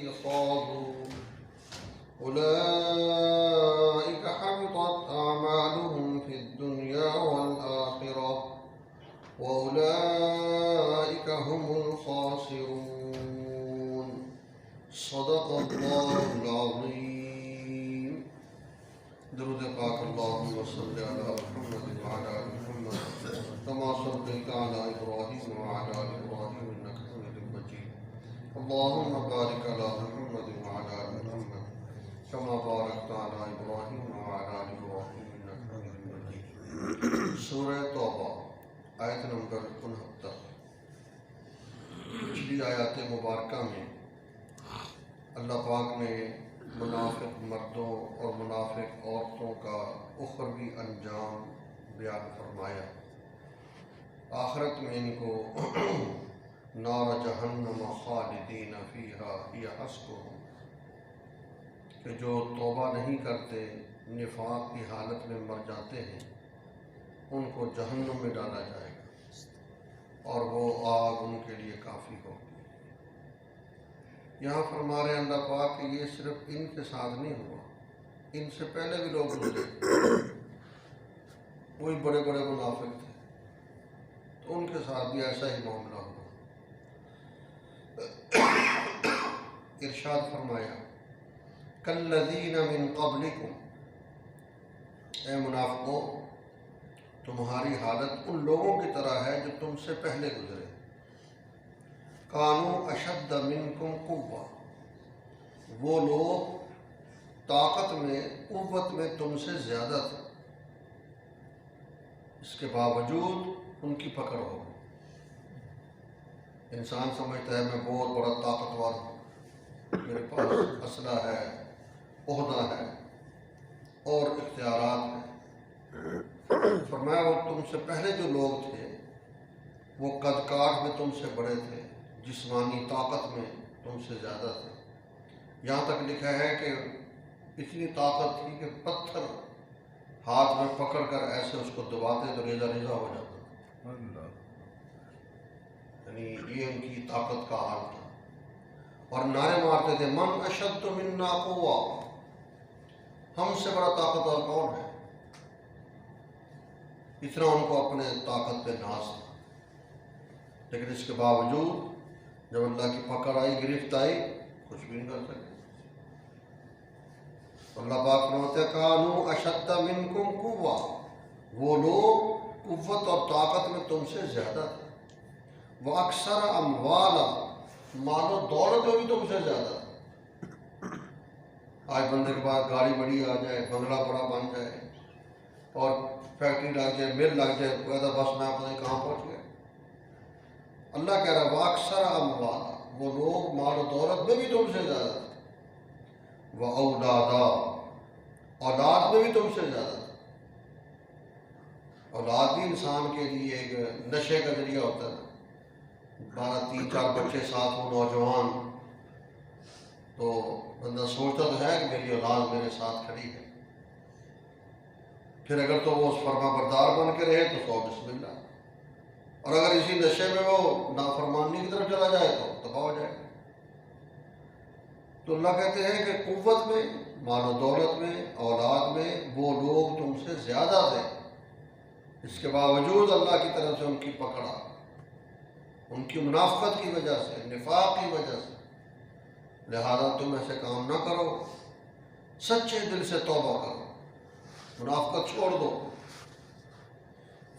التي خاضوا أولئك حبطت أعمالهم في الدنيا والآخرة وأولئك هم الخاسرون صدق الله العظيم. درود پاک اللهم صل على محمد وعلى آل محمد كما صليت على إبراهيم وعلى آل إبراهيم إنك حميد مجيد. اللهم بارك على محمد وعلى آل محمد كما باركت على إبراهيم وعلى آل إبراهيم إنك حميد مجيد. سورہ توبہ آیت نمبر 69. پچھلی آیات مبارکہ میں اللہ پاک نے منافق مردوں اور منافق عورتوں کا اخروی انجام بیان فرمایا. آخرت میں ان کو نار جہنم خالدین فیہا ہی حسبہم، کہ جو توبہ نہیں کرتے، نفاق کی حالت میں مر جاتے ہیں، ان کو جہنم میں ڈالا جائے گا اور وہ آگ ان کے لیے کافی ہوگی. یہاں فرما رہے ہیں اللہ پاک کہ یہ صرف ان کے ساتھ نہیں ہوا، ان سے پہلے بھی لوگ گزرے، وہی بڑے بڑے منافق تھے، تو ان کے ساتھ بھی ایسا ہی معاملہ ہوا. ارشاد فرمایا کالذین من قبلکم، اے منافقوں تمہاری حالت ان لوگوں کی طرح ہے جو تم سے پہلے گزرے. کانوا اشد منکم قوہ، وہ لوگ طاقت میں قوت میں تم سے زیادہ تھے، اس کے باوجود ان کی پکڑ ہو گئی. انسان سمجھتا ہے میں بہت بڑا طاقتور ہوں، میرے پاس اسلحہ ہے، عہدہ ہے اور اختیارات ہیں. فرمایا وہ تم سے پہلے جو لوگ تھے وہ قد کاٹ میں تم سے بڑے تھے، جسمانی طاقت میں تم سے زیادہ تھے. یہاں تک لکھا ہے کہ اتنی طاقت تھی کہ پتھر ہاتھ میں پکڑ کر ایسے اس کو دباتے تو ریزہ ریزہ ہو جاتا. یعنی یہ ان کی طاقت کا حال تھا. اور نعرے مارتے تھے من اشد منا قوہ، ہم سے بڑا طاقتور کون ہے. اتنا ان کو اپنے طاقت پہ ناز تھا. لیکن اس کے باوجود جب اللہ کی پکڑ آئی، گرفت آئی، کچھ بھی نہیں کر سکے. اللہ پاک فرماتے ہیں کانوا اشد منکم قوہ، وہ لوگ قوت اور طاقت میں تم سے زیادہ تھے. واکثر اموالا، مال و دولت میں بھی تم سے زیادہ تھے. آج بندے کے پاس گاڑی بڑی آ جائے، بنگلہ بڑا بن جائے اور فیکٹری لگ جائے، مل لگ جائے، بس میں پتہ نہیں کہاں پہنچ گئے. اللہ کہہ رہا ہے واکثر اموالا، وہ لوگ مال و دولت میں بھی تم سے زیادہ تھے. واولادا، اولاد میں بھی تم سے زیادہ تھے. اولاد بھی انسان کے لیے ایک نشے کا ذریعہ ہوتا ہے. 12-3-4 بچے ساتھ ہوں، نوجوان، تو بندہ سوچتا تو ہے کہ میری اولاد میرے ساتھ کھڑی ہے. پھر اگر تو وہ اس فرما بردار بن کے رہے تو بسم اللہ، اور اگر اسی نشے میں وہ نافرمانی کی طرف چلا جائے تو تباہ ہو جائے. تو اللہ کہتے ہیں کہ قوت میں، مال و دولت میں، اولاد میں وہ لوگ تم سے زیادہ تھے، اس کے باوجود اللہ کی طرف سے ان کی پکڑا، ان کی منافقت کی وجہ سے، نفاق کی وجہ سے. لہذا تم ایسے کام نہ کرو، سچے دل سے توبہ کرو، منافقت چھوڑ دو.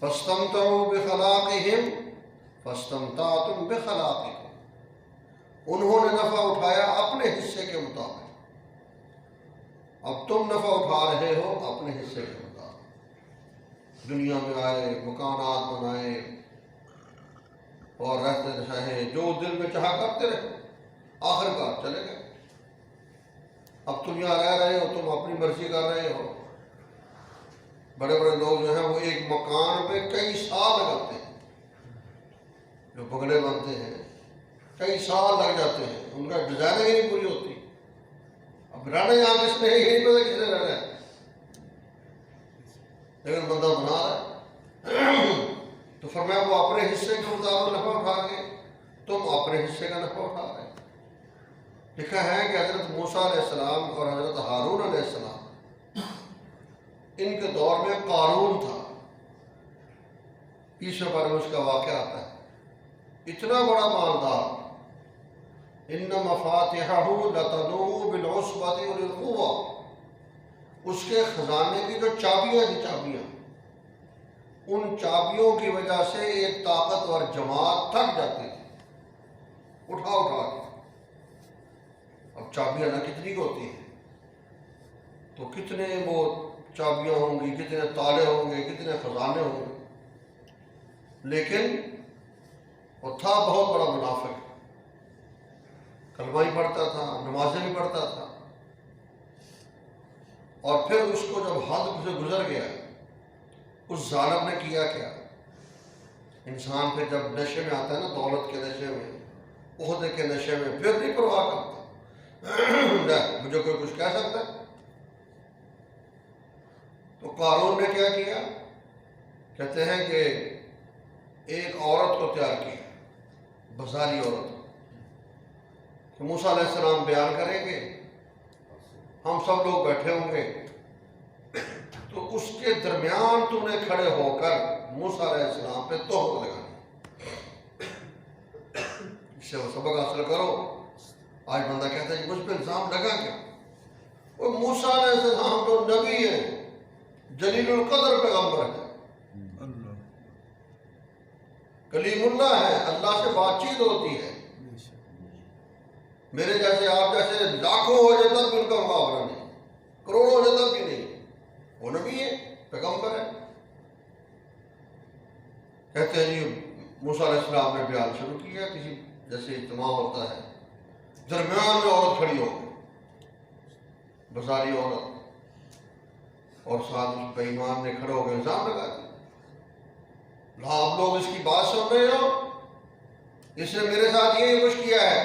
فاستمتعوا بخلاقہم فاستمتعتم بخلاقکم، انہوں نے نفع اٹھایا اپنے حصے کے مطابق، اب تم نفع اٹھا رہے ہو اپنے حصے کے مطابق. دنیا میں آئے، مکانات بنائے اور رہتے رہے، جو دل میں چاہا کرتے رہے، آخر کار چلے گئے. اب تم یہاں رہ رہے ہو، تم اپنی مرضی کر رہے ہو. بڑے بڑے لوگ جو ہیں وہ ایک مکان پہ کئی سال لگاتے ہیں، جو بنگلے بنتے ہیں کئی سال لگ جاتے ہیں، ان کا ڈیزائن ہی نہیں پوری ہوتی. اب رہنا یہاں کس نے ہی نہیں پتا کس نے رہنا ہے، لیکن بندہ بنا رہا ہے. تو فرمایا وہ اپنے حصے کے مطابق نفع اٹھا کے، تم اپنے حصے کا نفع اٹھا رہے. لکھا ہے کہ حضرت موسیٰ علیہ السلام اور حضرت ہارون علیہ السلام ان کے دور میں قارون تھا، 20 بار میں اس کا واقعہ آتا ہے، اتنا بڑا مالدار، ان مفاتحہ لتنوء بالعصبۃ اولي القوہ، اس کے خزانے کی جو چابیاں تھیں، چابیاں، ان چابیوں کی وجہ سے ایک طاقتور جماعت تھک جاتی تھی اٹھا اٹھا کے۔ اب چابیاں نہ کتنی کی ہوتی ہیں، تو کتنے وہ چابیاں ہوں گی، کتنے تالے ہوں گے، کتنے خزانے ہوں گے، لیکن وہ تھا بہت بڑا منافق، کلمہ ہی پڑھتا تھا، نمازیں بھی پڑھتا تھا، اور پھر اس کو جب حد سے گزر گیا، اس ظالم نے کیا کیا؟ انسان پہ جب نشے میں آتا ہے نا، دولت کے نشے میں، عہدے کے نشے میں، پھر نہیں پرواہ کرتا، مجھے کوئی کچھ کہہ سکتا ہے؟ تو قارون نے کیا کیا؟ کہتے ہیں کہ ایک عورت کو تیار کیا، بازاری عورت، کہ موسیٰ علیہ السلام بیان کریں گے، ہم سب لوگ بیٹھے ہوں گے، تو اس کے درمیان تم نے کھڑے ہو کر موسیٰ علیہ السلام پہ تہمت لگانی، اس سے وہ سبق حاصل کرو۔ آج بندہ کہتا ہے کہ مجھ پہ الزام لگا کیا؟ وہ موسیٰ علیہ السلام تو نبی ہے، جلیل القدر پیغمبر ہے، کلیم اللہ ہے، اللہ سے بات چیت ہوتی ہے، میرے جیسے آپ جیسے لاکھوں ہو جائے تب بھی ان کا مقابلہ نہیں، کروڑوں ہو جائے تب بھی نہیں، وہ نبی ہے، پیغمبر ہے۔ کہتے ہیں جی موسیٰ علیہ السلام نے بیان شروع کیا، کسی جیسے اجتماع ہوتا ہے، درمیان میں عورت کھڑی ہو گئی، بازاری عورت، اور ساتھ اس بے ایمان نے کھڑے ہو کے الزام لگا دیا، آپ لوگ اس کی بات سن رہے ہو، اس نے میرے ساتھ یہ کچھ کیا ہے۔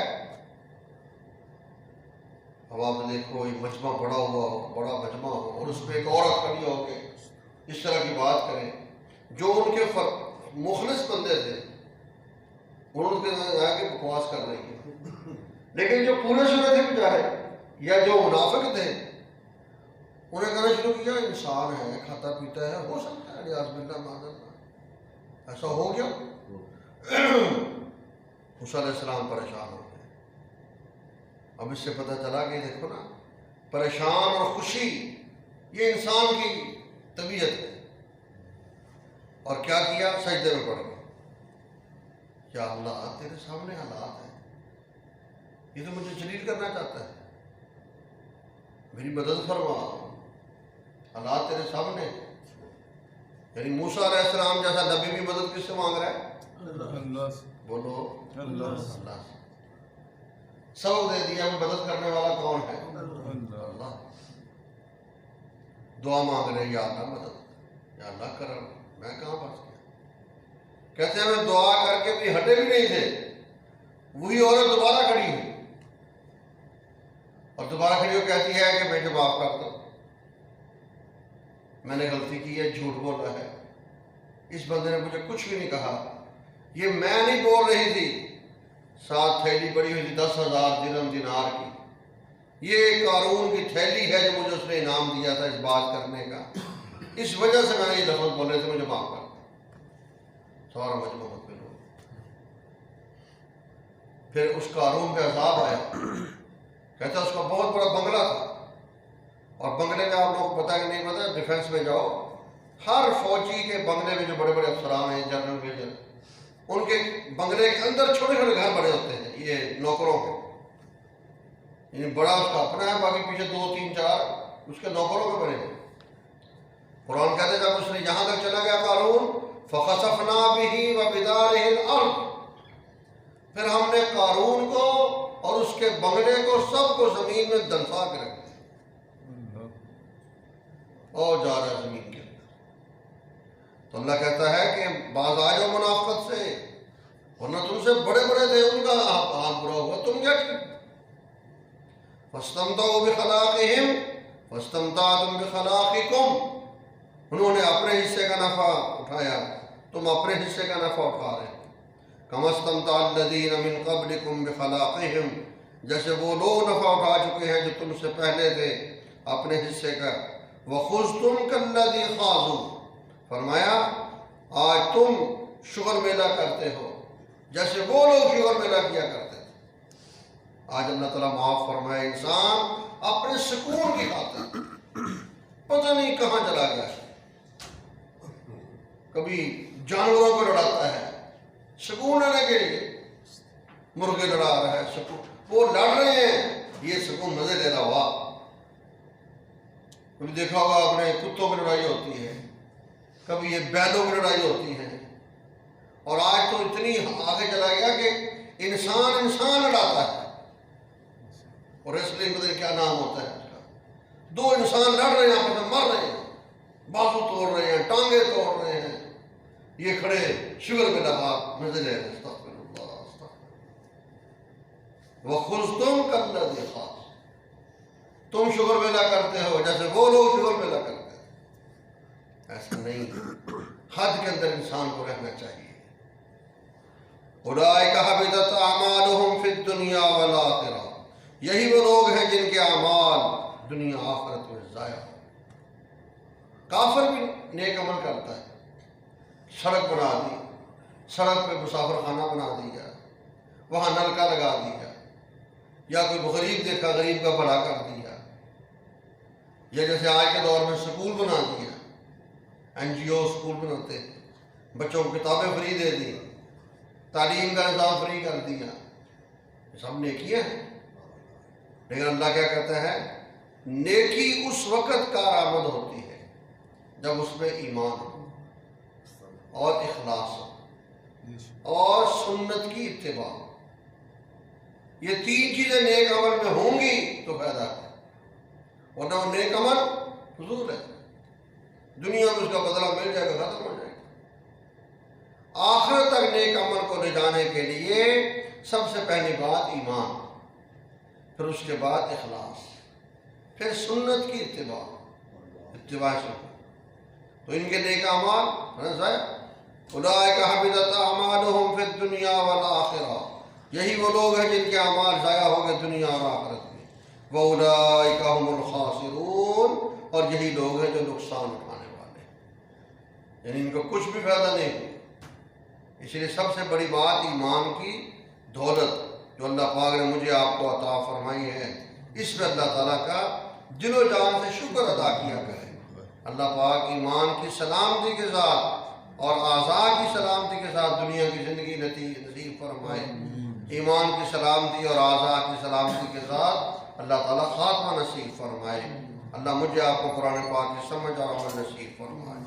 اب آپ دیکھو ایک مجمع پڑا ہوا ہو، بڑا مجمع ہو، اور اس میں ایک عورت کھڑی ہو کے اس طرح کی بات کریں، جو ان کے مخلص بندے تھے انہوں نے آگے بکواس کر رہی ہے، لیکن جو پورے سنے تھے بیچارے یا جو منافق تھے انہیں کہنا شروع کیا انسان ہے، کھاتا پیتا ہے، ہو سکتا ہے ریاض باللہ معذرت ایسا ہو گیا۔ موسیٰ علیہ السلام پریشان ہو گئے۔ اب اس سے پتہ چلا کہ دیکھو نا، پریشان اور خوشی یہ انسان کی طبیعت ہے۔ اور کیا کیا؟ سجدے میں پڑ گئے، یا اللہ تیرے سامنے حالات ہیں، یہ تو مجھے جلیل کرنا چاہتا ہے، میری مدد فرما، حالات تیرے سامنے۔ یعنی موسیٰ علیہ السلام جیسا نبی بھی مدد کس سے مانگ رہا ہے؟ اللہ سے۔ بولو اللہ سے۔ سب دے دیا، میں مدد کرنے والا کون ہے؟ اللہ۔ دعا مانگ رہے، یا اللہ مدد، یا اللہ کرم، میں کہاں پھنس گیا؟ کہتے ہیں میں دعا کر کے بھی ہٹے بھی نہیں تھے، وہی عورت دوبارہ کھڑی ہوئی اور دوبارہ کھڑی ہو کہتی ہے کہ مجھے معاف کر دو، میں نے غلطی کی ہے، جھوٹ بولا ہے، اس بندے نے مجھے کچھ بھی نہیں کہا، یہ میں نہیں بول رہی تھی، ساتھ تھیلی پڑی ہوئی تھی 10,000 درہم دینار کی، یہ قارون کی تھیلی ہے جو مجھے اس نے انعام دیا تھا اس بات کرنے کا، اس وجہ سے میں نے یہ لفظ بولے تھے، مجھے معاف کر دو۔ سارا مجمع مطمئن ہو۔ پھر اس قارون پہ عذاب آیا، کہتا اس کا بہت بڑا بنگلہ تھا، اور بنگلے میں آپ لوگ کو پتا کہ نہیں پتا، ڈیفینس میں جاؤ، ہر فوجی کے بنگلے میں جو بڑے بڑے افسران ہیں، جنرل میجر، ان کے بنگلے کے اندر چھوٹے چھوٹے گھر بڑے ہوتے ہیں، یہ نوکروں کے، یعنی بڑا اس کا اپنا ہے، باقی پیچھے 2 3 4 اس کے نوکروں کے بنے ہیں۔ قرآن کہتے ہیں جب اس نے یہاں تک چلا گیا قارون، فَخَسَفْنَا بِهِ وَبِدَارِهِ الْأَرْضِ، پھر ہم نے قارون کو اور اس کے بنگلے کو سب کو زمین میں دنسا کے رکھ دیا، اور جا رہا ہے زمین کے اندر۔ تو اللہ کہتا ہے کہ باز آ جاؤ منافقت سے، ورنہ تم سے بڑے بڑے تھے، ان کا حال برا ہوا، تم کیا ٹھیک۔ فَاسْتَمْتَعُوا بِخَلَاقِهِمْ فَاسْتَمْتَعْتُمْ بِخَلَاقِكُمْ، انہوں نے اپنے حصے کا نفع اٹھایا، تم اپنے حصے کا نفع اٹھا رہے۔ كَمَا اسْتَمْتَعَ الَّذِينَ مِنْ قَبْلِكُمْ بِخَلَاقِهِمْ، جیسے وہ لوگ نفع اٹھا چکے ہیں جو تم سے پہلے تھے اپنے حصے کا. وَخُذْتُمْ كَالَّذِي خَاضُوا، فرمایا آج تم شغل میلہ کرتے ہو جیسے وہ لوگ شغل میلہ کیا کرتے تھے. آج اللہ تعالیٰ معاف فرمائے، انسان اپنے سکون کی خاطر پتہ نہیں کہاں چلا گیا، کبھی جانوروں کو لڑاتا ہے سکون لینے کے لیے، مرغے لڑا رہا ہے سکون، وہ لڑ رہے ہیں یہ سکون مزے لے رہا ہوا. کبھی دیکھا ہوگا آپ نے کتوں کی لڑائی ہوتی ہے، کبھی یہ بیلوں کی لڑائی ہوتی ہے، اور آج تو اتنی آگے چلا گیا کہ انسان لڑاتا ہے. اور اس لیے پتہ نہیں کیا نام ہوتا ہے اس کا، دو انسان لڑ رہے ہیں آپس میں، مر رہے ہیں، بازو توڑ رہے ہیں، ٹانگیں توڑ رہے ہیں، یہ کھڑے شگر میں لگا مزے لے رہے. وَخُذْتُمْ كَالَّذِي خَاضُوا، تم شکر میلہ کرتے ہو جیسے وہ لوگ شکر میلہ کرتے ہیں. ایسا نہیں، حد کے اندر انسان کو رہنا چاہیے. اولئک حبطت اعمالهم فی الدنیا والآخرہ، یہی وہ لوگ ہیں جن کے اعمال دنیا آخرت میں ضائع ہو. کافر بھی نیک عمل کرتا ہے، سڑک بنا دی، سڑک پہ مسافر خانہ بنا دیا، وہاں نلکا لگا دیا، یا کوئی غریب دیکھا غریب کا بھلا کر دیا، یا جیسے آج کے دور میں سکول بنا دیا، NGO سکول بناتے ہیں، بچوں کو کتابیں فری دے دی، تعلیم کا نظام فری کر دیا، یہ سب نیکیاں ہیں. لیکن اللہ کیا کہتا ہے، نیکی اس وقت کارآمد ہوتی ہے جب اس میں ایمان ہو اور اخلاص ہو اور سنت کی اتباع ہو. یہ تین چیزیں نیک عمل میں ہوں گی تو فائدہ ہے، ورنہ وہ نیک عمل فضول ہے، دنیا میں اس کا بدلہ مل جائے گا، ختم ہو جائے گا. آخرت تک نیک عمل کو لے جانے کے لیے سب سے پہلی بات ایمان، پھر اس کے بعد اخلاص، پھر سنت کی اتباع سنت. تو ان کے نیک اعمال ضائع. اولئک حبطت اعمالهم فی الدنیا والآخرہ، یہی وہ لوگ ہیں جن کے اعمال ضائع ہو گئے دنیا اور آخرت میں. وَأُولَئِكَ هُمُ الْخَاسِرُونَ، اور یہی لوگ ہیں جو نقصان اٹھانے والے ہیں، یعنی ان کو کچھ بھی فائدہ نہیں ہو. اس لیے سب سے بڑی بات ایمان کی دولت جو اللہ پاک نے مجھے آپ کو عطا فرمائی ہے، اس میں اللہ تعالیٰ کا دل و جان سے شکر ادا کیا کرے. اللہ پاک ایمان کی سلامتی کے ساتھ اور اعضاء کی سلامتی کے ساتھ دنیا کی زندگی نصیب فرمائے. ایمان کی سلامتی اور اعضاء کی سلامتی کے ساتھ اللہ تعالیٰ خاتمہ نصیب فرمائے. اللہ مجھے آپ کو قرآن پاک کی سمجھ اور عمل نصیب فرمائے.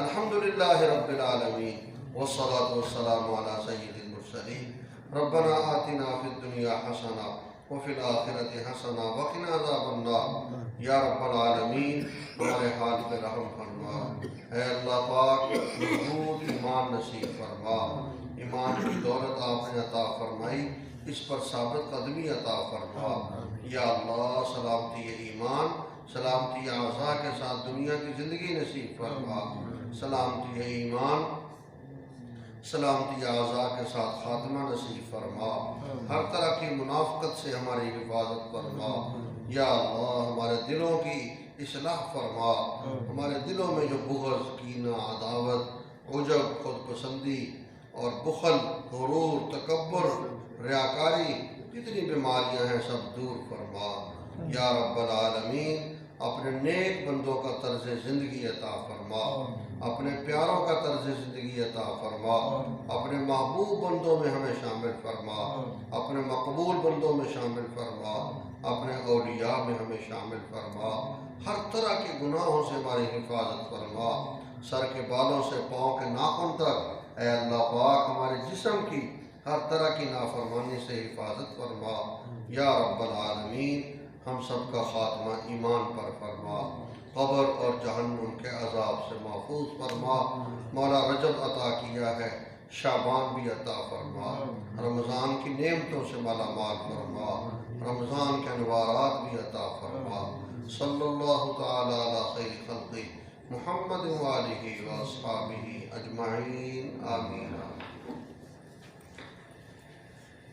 الحمدللہ رب العالمین والصلاة والسلام علی سید المرسلین. ربنا آتنا فی الدنیا حسنہ وفی الآخرۃ حسنہ وقنا عذاب النار. یا رب العالمین ہمارے حال پہ رحم فرما. اے اللہ پاک مضبوط ایمان نصیب فرما. ایمان کی دولت آپ نے عطا فرمائی، اس پر ثابت قدمی عطا فرما. یا اللہ سلامتی ایمان، سلامتی اعضاء کے ساتھ دنیا کی زندگی نصیب فرما. سلامتی ایمان، سلامتی اعضاء کے ساتھ خاتمہ نصیب فرما. ہر طرح کی منافقت سے ہماری حفاظت فرما. یا اللہ ہمارے دلوں کی اصلاح فرما. ہمارے دلوں میں جو بغض، کینہ، عداوت، عجب، خود پسندی اور بخل، غرور، تکبر، ریاکاری، جتنی بیماریاں ہیں سب دور فرما. یا رب العالمین اپنے نیک بندوں کا طرز زندگی عطا فرما. اپنے پیاروں کا طرز زندگی عطا فرما. اپنے محبوب بندوں میں ہمیں شامل فرما. اپنے مقبول بندوں میں شامل فرما. اپنے اولیاء میں ہمیں شامل فرما. ہر طرح کے گناہوں سے ہماری حفاظت فرما. سر کے بالوں سے پاؤں کے ناخن تک اے اللہ پاک ہمارے جسم کی ہر طرح کی نافرمانی سے حفاظت فرما. یا رب العالمین ہم سب کا خاتمہ ایمان پر فرما. قبر اور جہنم کے عذاب سے محفوظ فرما. مولا رجب عطا کیا ہے، شعبان بھی عطا فرما. رمضان کی نعمتوں سے مالا مال فرما. رمضان کے انوارات بھی عطا فرما. صلی اللہ تعالی علی خیر خلقہ محمد و آلہ و اصحابہ اجمعین. آمین.